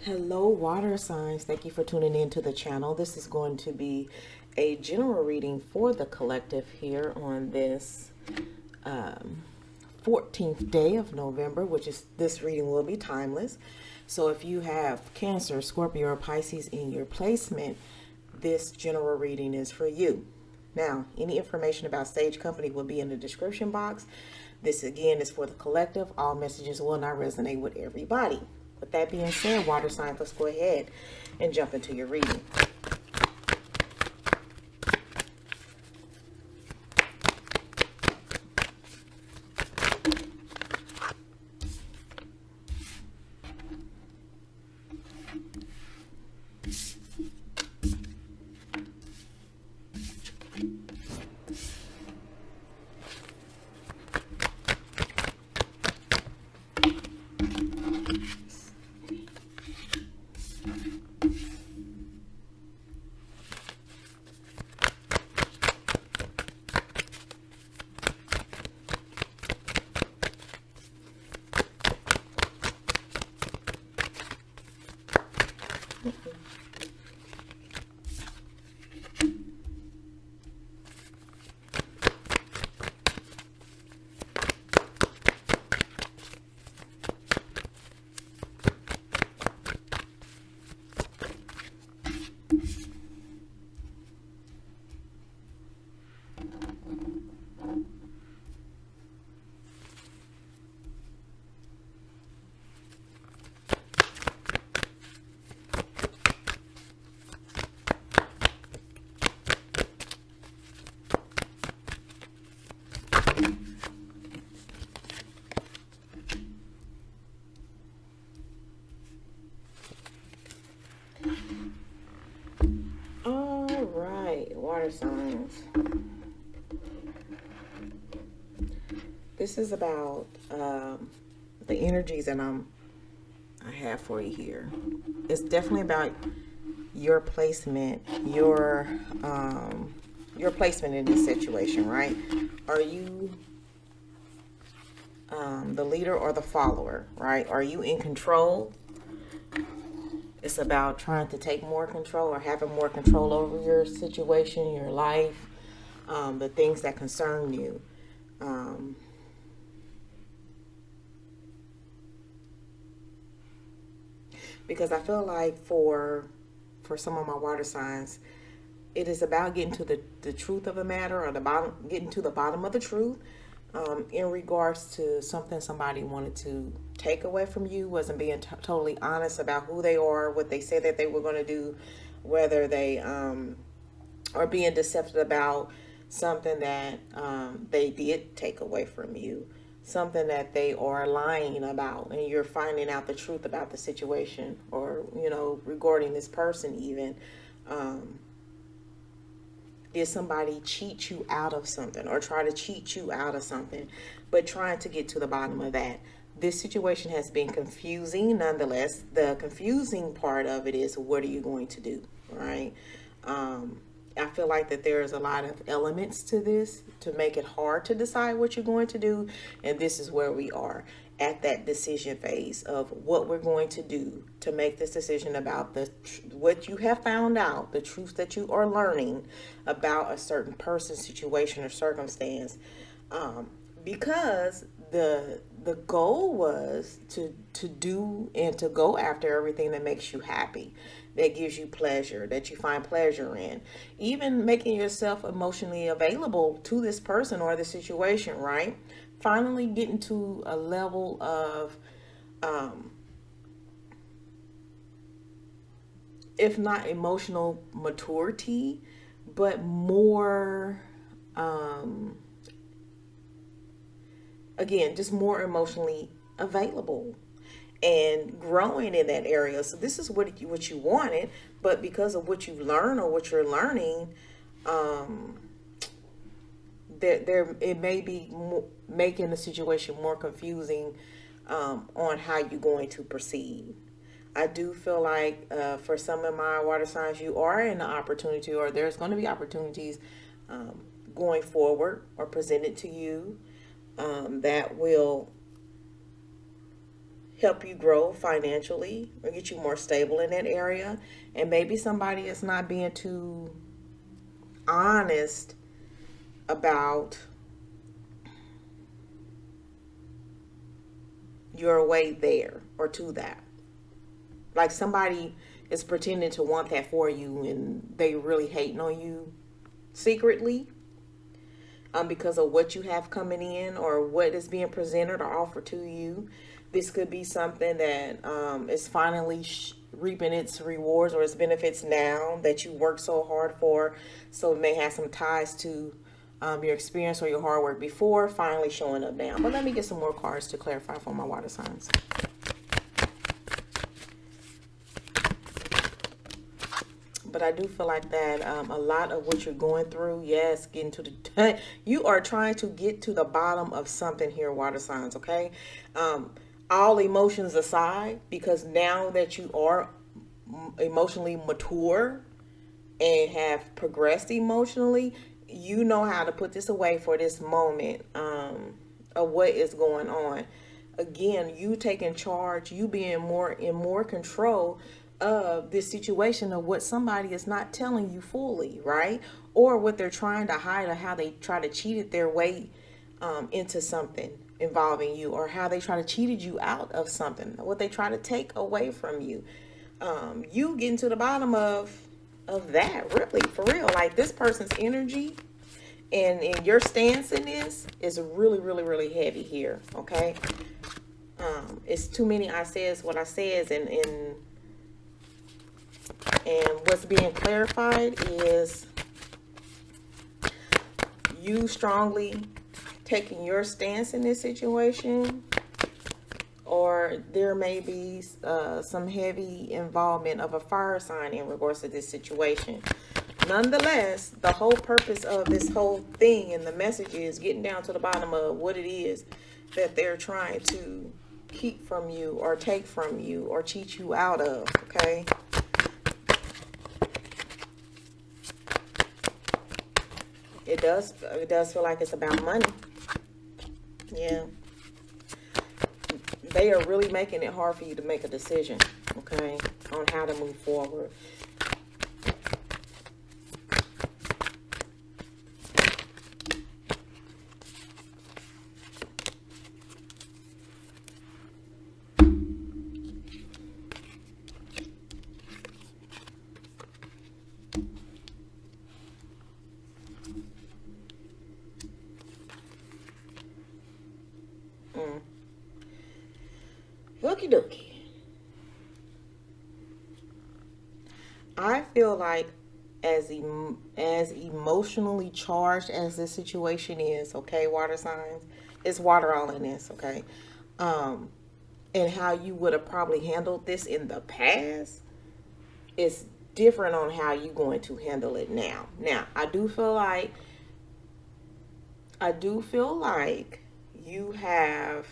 Hello, water signs. Thank you for tuning in to the channel. This is going to be a general reading for the collective here on this 14th day of November, which is this reading will be timeless. So if you have Cancer, Scorpio, or Pisces in your placement, this general reading is for you. Now, any information about Sage Company will be in the description box. This again is for the collective. All messages will not resonate with everybody. With that being said, water signs, let's go ahead and jump into your reading. All right, water signs. This is about the energies that I have for you here. It's definitely about your placement, your placement in this situation, right? Are you the leader or the follower, right? Are you in control? It's about trying to take more control or having more control over your situation, your life, the things that concern you. Because I feel like for some of my water signs, it is about getting to the truth of a matter, or getting to the bottom of the truth in regards to something somebody wanted to take away from you, wasn't being totally honest about who they are, what they said that they were going to do, whether they are being deceptive about something that they did take away from you, something that they are lying about, and you're finding out the truth about the situation, or regarding this person even. Did somebody cheat you out of something or try to cheat you out of something, but trying to get to the bottom of that? This situation has been confusing. Nonetheless, the confusing part of it is, what are you going to do, right? I feel like that there's a lot of elements to this to make it hard to decide what you're going to do. And this is where we are at that decision phase of what we're going to do to make this decision about what you have found out, the truth that you are learning about a certain person, situation, or circumstance. Because the goal was to do and to go after everything that makes you happy, that gives you pleasure, that you find pleasure in, even making yourself emotionally available to this person or the situation, right? Finally getting to a level of if not emotional maturity, but more again, just more emotionally available and growing in that area. So this is what you wanted, but because of what you've learned or what you're learning, it may be making the situation more confusing on how you're going to proceed. I do feel like for some of my water signs, you are in the opportunity, or there's going to be opportunities going forward or presented to you that will help you grow financially or get you more stable in that area. And maybe somebody is not being too honest about your way there or to that. Like somebody is pretending to want that for you and they really hating on you secretly, because of what you have coming in or what is being presented or offered to you. This could be something that is finally reaping its rewards or its benefits now that you worked so hard for. So it may have some ties to your experience or your hard work before finally showing up now. But let me get some more cards to clarify for my water signs. But I do feel like that a lot of what you're going through, yes, getting to the, you are trying to get to the bottom of something here, water signs, okay? All emotions aside, because now that you are emotionally mature and have progressed emotionally, you know how to put this away for this moment of what is going on. Again, you taking charge, you being more control of this situation of what somebody is not telling you fully, right? Or what they're trying to hide, or how they try to cheat it their way into something involving you, or how they try to cheated you out of something, what they try to take away from you. You getting to the bottom of that, really, for real. Like this person's energy and your stance in this is really, really, really heavy here, okay? It's too many I says what I says, and what's being clarified is you strongly taking your stance in this situation, or there may be some heavy involvement of a fire sign in regards to this situation. Nonetheless, the whole purpose of this whole thing and the message is getting down to the bottom of what it is that they're trying to keep from you or take from you or cheat you out of, okay? It does feel like it's about money. Yeah. They are really making it hard for you to make a decision, okay, on how to move forward. Okie dokie. I feel like as emotionally charged as this situation is, okay, water signs, it's water all in this, okay? And how you would have probably handled this in the past is different on how you're going to handle it now. Now, I do feel like you have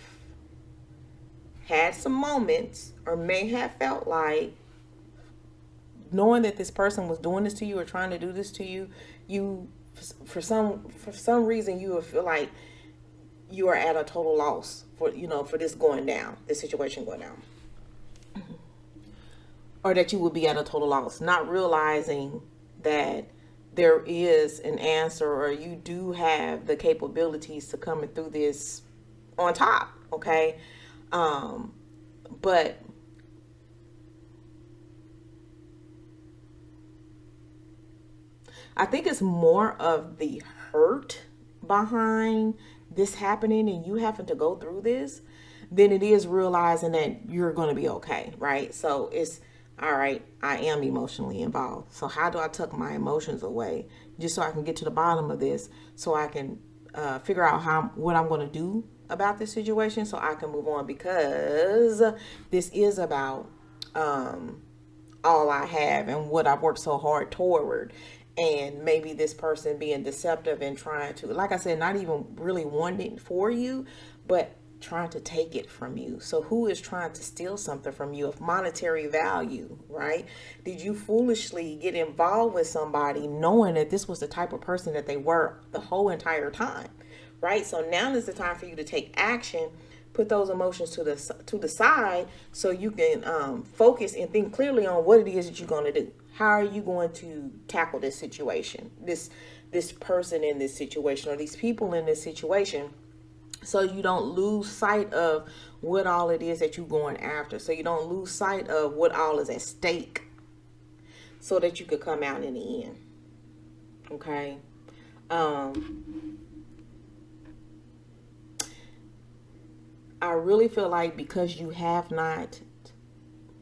had some moments, or may have felt like, knowing that this person was doing this to you or trying to do this to you, you for some reason you would feel like you are at a total loss for this going down, this situation going down, or that you would be at a total loss, not realizing that there is an answer, or you do have the capabilities to coming through this on top, okay? But I think it's more of the hurt behind this happening and you having to go through this than it is realizing that you're going to be okay, right? So it's, all right, I am emotionally involved. So how do I tuck my emotions away just so I can get to the bottom of this, so I can figure out what I'm going to do about this situation, so I can move on, because this is about all I have and what I've worked so hard toward. And maybe this person being deceptive and trying to, like I said, not even really wanting for you, but trying to take it from you. So who is trying to steal something from you of monetary value, right? Did you foolishly get involved with somebody knowing that this was the type of person that they were the whole entire time, right? So now is the time for you to take action put those emotions to the side so you can focus and think clearly on what it is that you're going to do. How are you going to tackle this situation, this person in this situation, or these people in this situation, so you don't lose sight of what all it is that you're going after, so you don't lose sight of what all is at stake, so that you could come out in the end. Okay. I really feel like because you have not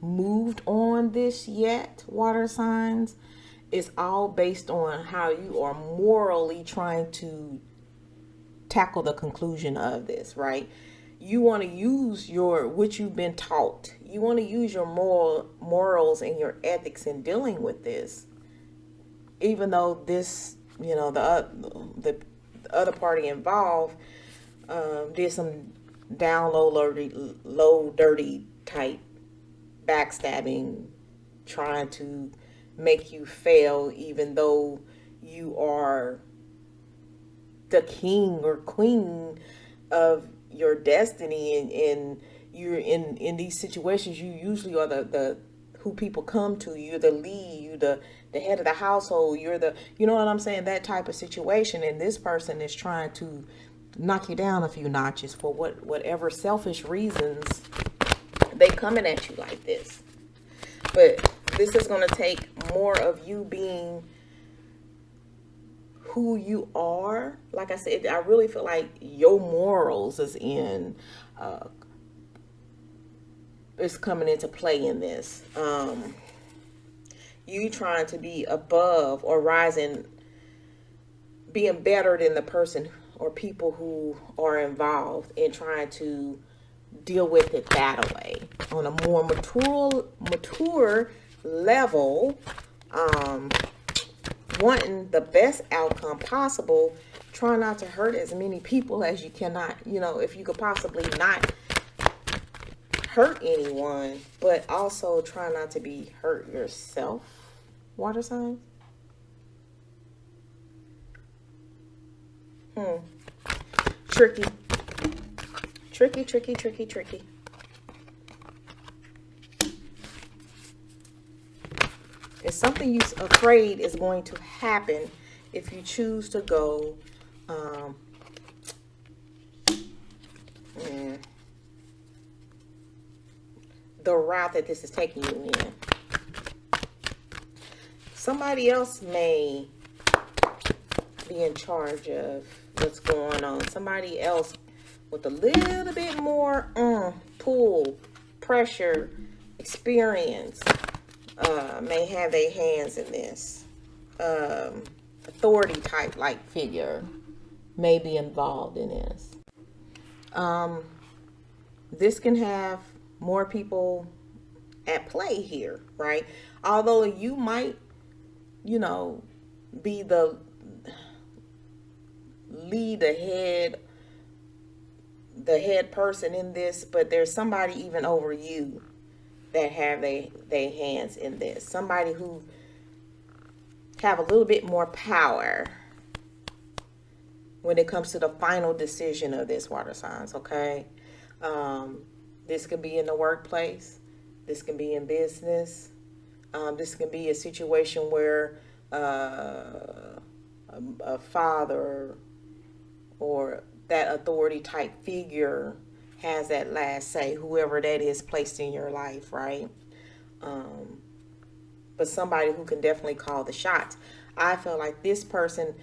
moved on this yet, water signs, it's all based on how you are morally trying to tackle the conclusion of this, right? You want to use what you've been taught. You want to use your morals and your ethics in dealing with this, even though this, the other party involved did some down low dirty type backstabbing, trying to make you fail, even though you are the king or queen of your destiny, and you're in these situations. You usually are the who people come to. You're the lead, you're the head of the household, you're the, you know what I'm saying, that type of situation. And this person is trying to knock you down a few notches for whatever selfish reasons they coming at you like this. But this is going to take more of you being who you are. Like I said, I really feel like your morals is coming into play in this. You trying to be above or rising, being better than the person or people who are involved, and trying to deal with it that way on a more mature level, wanting the best outcome possible, try not to hurt as many people as you cannot, if you could possibly not hurt anyone, but also try not to be hurt yourself, water signs. Tricky. It's something you're afraid is going to happen if you choose to go the route that this is taking you in. Somebody else may be in charge of what's going on. Somebody else with a little bit more pull, pressure, experience may have their hands in this. Authority type like figure may be involved in this. This can have more people at play here, right? Although you might, be the lead, the head person in this, but there's somebody even over you that have their hands in this. Somebody who have a little bit more power when it comes to the final decision of this, water signs, okay? This can be in the workplace. This can be in business. This can be a situation where a father or that authority type figure has that last say, whoever that is placed in your life, right? But somebody who can definitely call the shots. I feel like this person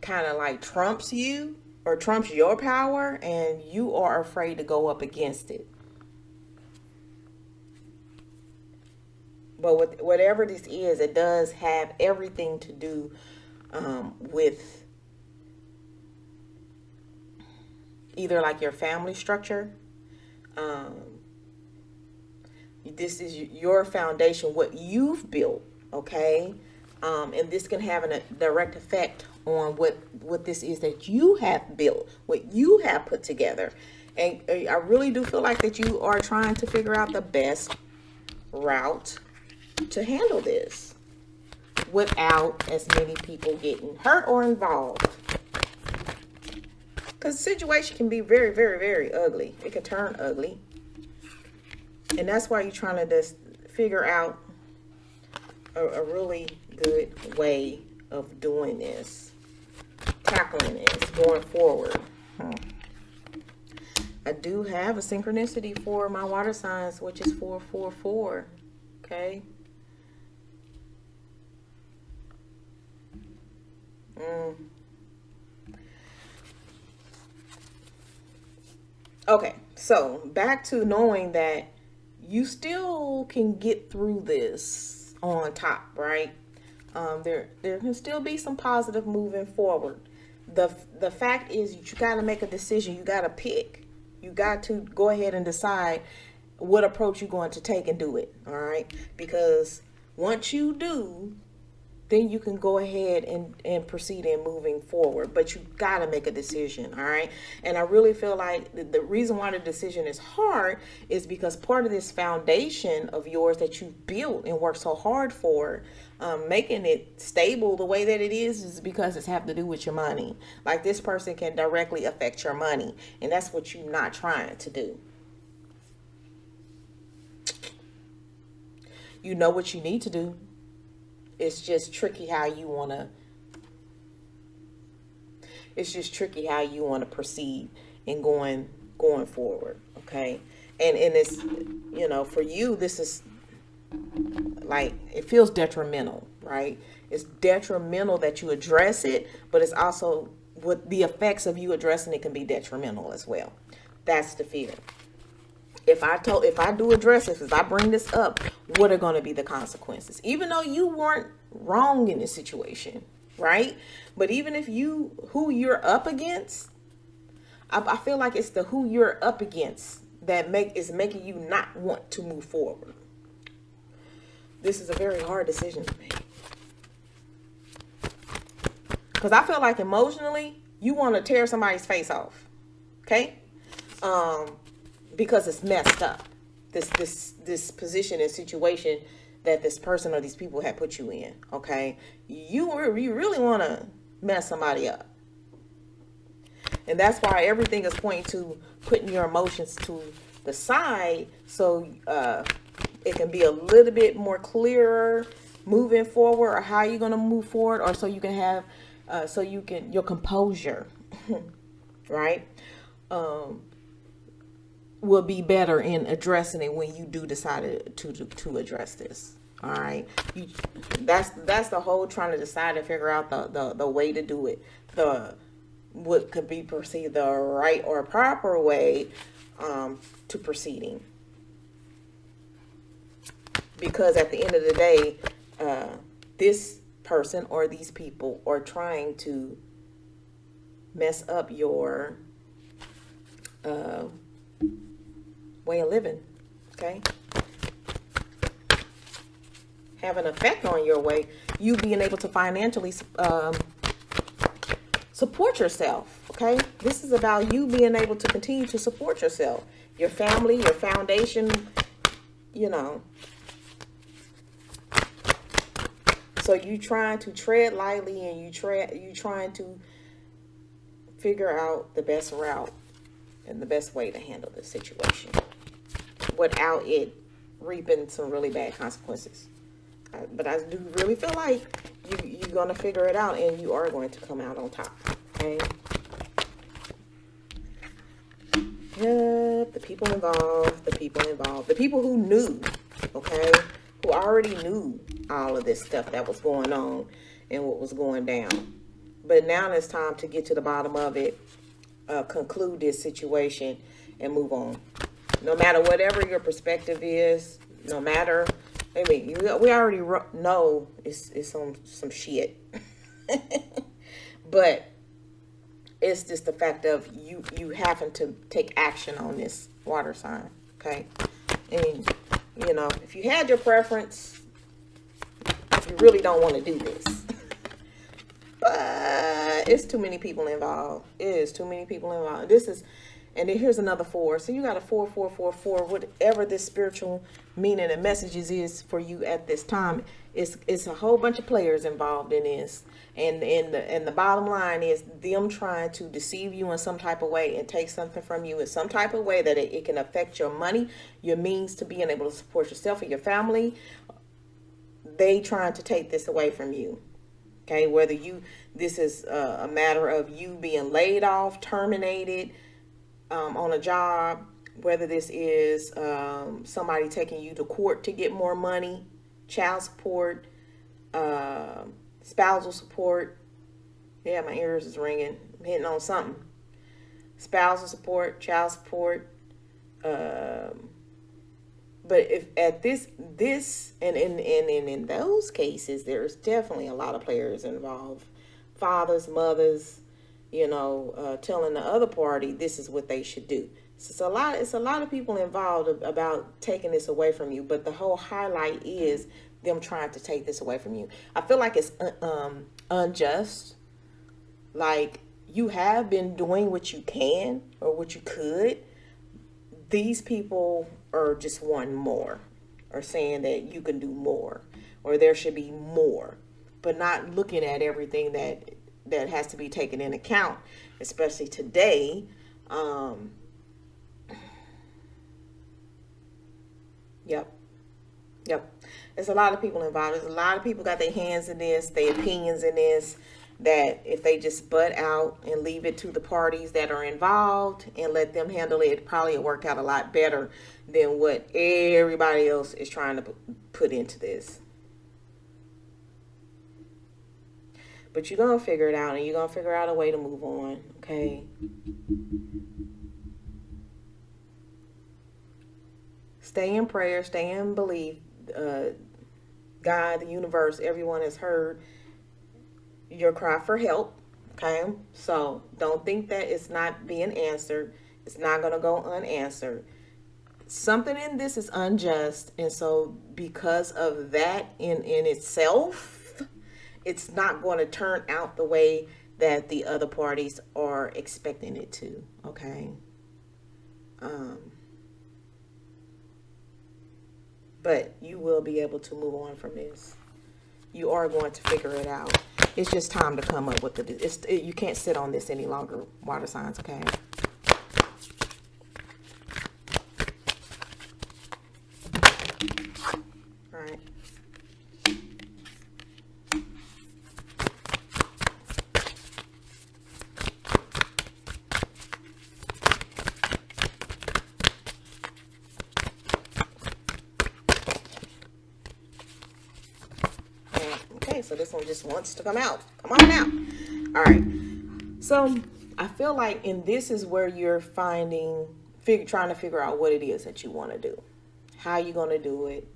kind of like trumps you or trumps your power, and you are afraid to go up against it. But whatever this is, it does have everything to do with either like your family structure. This is your foundation, what you've built, okay? And this can have a direct effect on what this is that you have built, what you have put together. And I really do feel like that you are trying to figure out the best route to handle this without as many people getting hurt or involved. Because the situation can be very, very, very ugly. It can turn ugly. And that's why you're trying to just figure out a really good way of doing this, tackling this, going forward. I do have a synchronicity for my water signs, which is 444. Okay. Okay, so back to knowing that you still can get through this on top, right? There can still be some positive moving forward. The fact is, you got to make a decision. You got to pick. You got to go ahead and decide what approach you're going to take and do it. All right, because once you do, then you can go ahead and proceed in moving forward. But you got to make a decision, all right? And I really feel like the reason why the decision is hard is because part of this foundation of yours that you built and worked so hard for, making it stable the way that it is because it's have to do with your money. Like, this person can directly affect your money, and that's what you're not trying to do. You know what you need to do. It's just tricky how you want to proceed in going forward. Okay. And it's, you know, for you, this is like, it feels detrimental, right? It's detrimental that you address it, but it's also what the effects of you addressing it can be detrimental as well. That's the fear. If I do address this, if I bring this up, what are going to be the consequences? Even though you weren't wrong in this situation, right? But even if who you're up against, I feel like it's the who you're up against that is making you not want to move forward. This is a very hard decision to make. Because I feel like emotionally, you want to tear somebody's face off. Okay? Because it's messed up. This position and situation that this person or these people have put you in. Okay, you really want to mess somebody up, and that's why everything is pointing to putting your emotions to the side, so it can be a little bit more clearer moving forward, or how you're gonna move forward, or so you can have your composure, right? Will be better in addressing it when you do decide to address this. All right, that's the whole trying to decide and figure out the way to do it, what could be perceived the right or proper way to proceeding. Because at the end of the day, this person or these people are trying to mess up your way of living, okay? Have an effect on your way, you being able to financially support yourself, okay? This is about you being able to continue to support yourself, your family, your foundation, you know. So you trying to tread lightly, and you trying to figure out the best route and the best way to handle this situation without it reaping some really bad consequences. But I do really feel like you're going to figure it out, and you are going to come out on top. Okay? Yep, the people involved, the people who knew, okay, who already knew all of this stuff that was going on and what was going down. But now it's time to get to the bottom of it, conclude this situation, and move on. No matter whatever your perspective is, no matter, I mean, we already know it's some shit. But it's just the fact of you having to take action on this water sign, okay? And, you know, if you had your preference, you really don't want to do this. But it's too many people involved. It is too many people involved. And then here's another 4. So you got a 4, 4, 4, 4. Whatever this spiritual meaning and messages is for you at this time, it's a whole bunch of players involved in this. And the bottom line is them trying to deceive you in some type of way and take something from you in some type of way that it can affect your money, your means to being able to support yourself or your family. They trying to take this away from you. Okay, whether this is a matter of you being laid off, terminated on a job, whether this is somebody taking you to court to get more money, child support, spousal support. Yeah, my ears is ringing. I'm hitting on something. Spousal support, child support. But if at this and in those cases, there's definitely a lot of players involved. Fathers, mothers, telling the other party this is what they should do. So it's a lot of people involved about taking this away from you. But the whole highlight is them trying to take this away from you. I feel like it's unjust. Like, you have been doing what you can or what you could. These people are just wanting more, or saying that you can do more, or there should be more, but not looking at everything that has to be taken into account, especially today. Yep. There's a lot of people involved. There's a lot of people got their hands in this, their opinions in this, that if they just butt out and leave it to the parties that are involved and let them handle it, it probably will work out a lot better than what everybody else is trying to put into this. But you're going to figure it out, and you're going to figure out a way to move on, okay? Stay in prayer, stay in belief. God, the universe, everyone has heard your cry for help, okay? So don't think that it's not being answered. It's not going to go unanswered. Something in this is unjust, and so because of that in itself, it's not going to turn out the way that the other parties are expecting it to, okay? But you will be able to move on from this. You are going to figure it out. It's just time to come up with you can't sit on this any longer, water signs, okay? All right. So this one just wants to come out. Come on out. All right. So I feel like this is where you're trying to figure out what it is that you want to do. How you going to do it.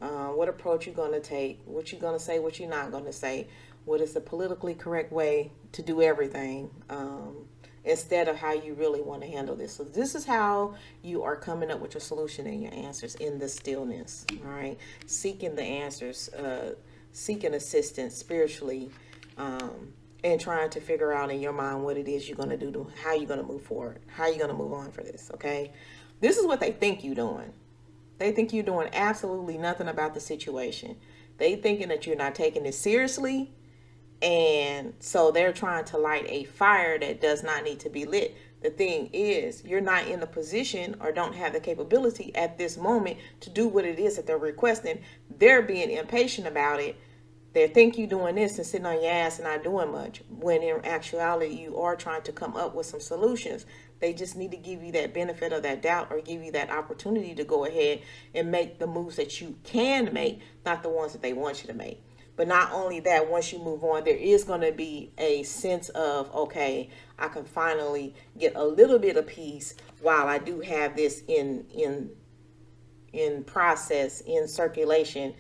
What approach you're going to take. What you're going to say. What you're not going to say. What is the politically correct way to do everything. Instead of how you really want to handle this. So this is how you are coming up with your solution and your answers in the stillness. All right. Seeking the answers. Seeking assistance spiritually, and trying to figure out in your mind what it is you're going to do, how you're going to move forward, how you're going to move on for this, okay? This is what they think you're doing. They think you're doing absolutely nothing about the situation. They thinking that you're not taking this seriously, and so they're trying to light a fire that does not need to be lit. The thing is, you're not in the position or don't have the capability at this moment to do what it is that they're requesting. They're being impatient about it. They think you're doing this and sitting on your ass and not doing much, when in actuality, you are trying to come up with some solutions. They just need to give you that benefit of that doubt, or give you that opportunity to go ahead and make the moves that you can make, not the ones that they want you to make. But not only that, once you move on, there is going to be a sense of, okay, I can finally get a little bit of peace while I do have this in process, in circulation,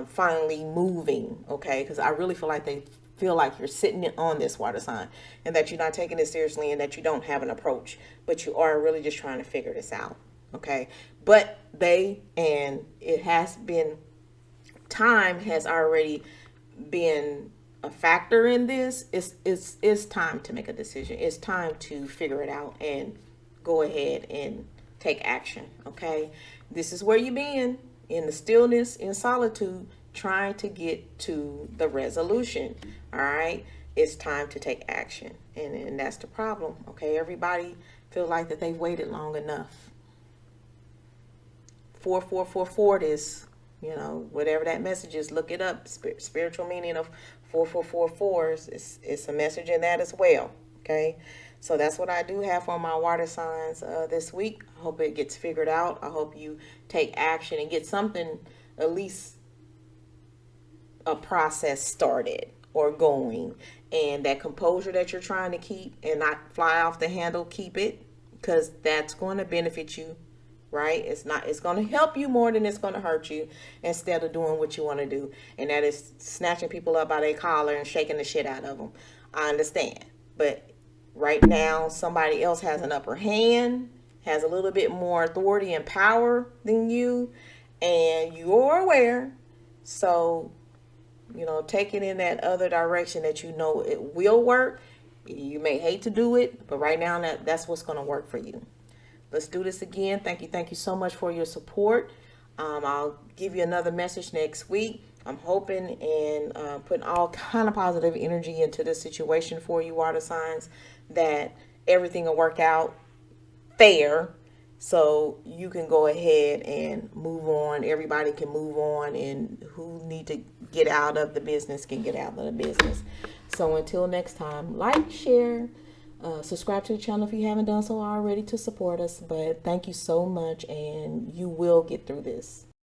finally moving, okay? Because I really feel like they feel like you're sitting on this, water sign, and that you're not taking it seriously, and that you don't have an approach, but you are really just trying to figure this out, okay? But it has been, time has already been a factor in this. It's time to make a decision. It's time to figure it out and go ahead and take action. Okay, this is where you've been, in the stillness, in solitude, trying to get to the resolution. All right, it's time to take action, and that's the problem. Okay, everybody feel like that they've waited long enough. 4444 this, you know, whatever that message is, look it up. Spiritual meaning of 4444 it's a message in that as well. Okay, so that's what I do have for my water signs this week. I hope it gets figured out. I hope you take action and get something, at least a process started or going, and that composure that you're trying to keep and not fly off the handle, keep it, because that's going to benefit you. Right? It's going to help you more than it's going to hurt you, instead of doing what you want to do, and that is snatching people up by their collar and shaking the shit out of them. I understand, but right now somebody else has an upper hand, has a little bit more authority and power than you, and you're aware. So, you know, take it in that other direction that you know it will work. You may hate to do it, but right now that's what's going to work for you. Let's do this again. Thank you so much for your support. I'll give you another message next week. I'm hoping and putting all kind of positive energy into this situation for you, water signs, that everything will work out fair, so you can go ahead and move on. Everybody can move on, and who need to get out of the business can get out of the business. So until next time, like, share, subscribe to the channel if you haven't done so already to support us. But thank you so much, and you will get through this.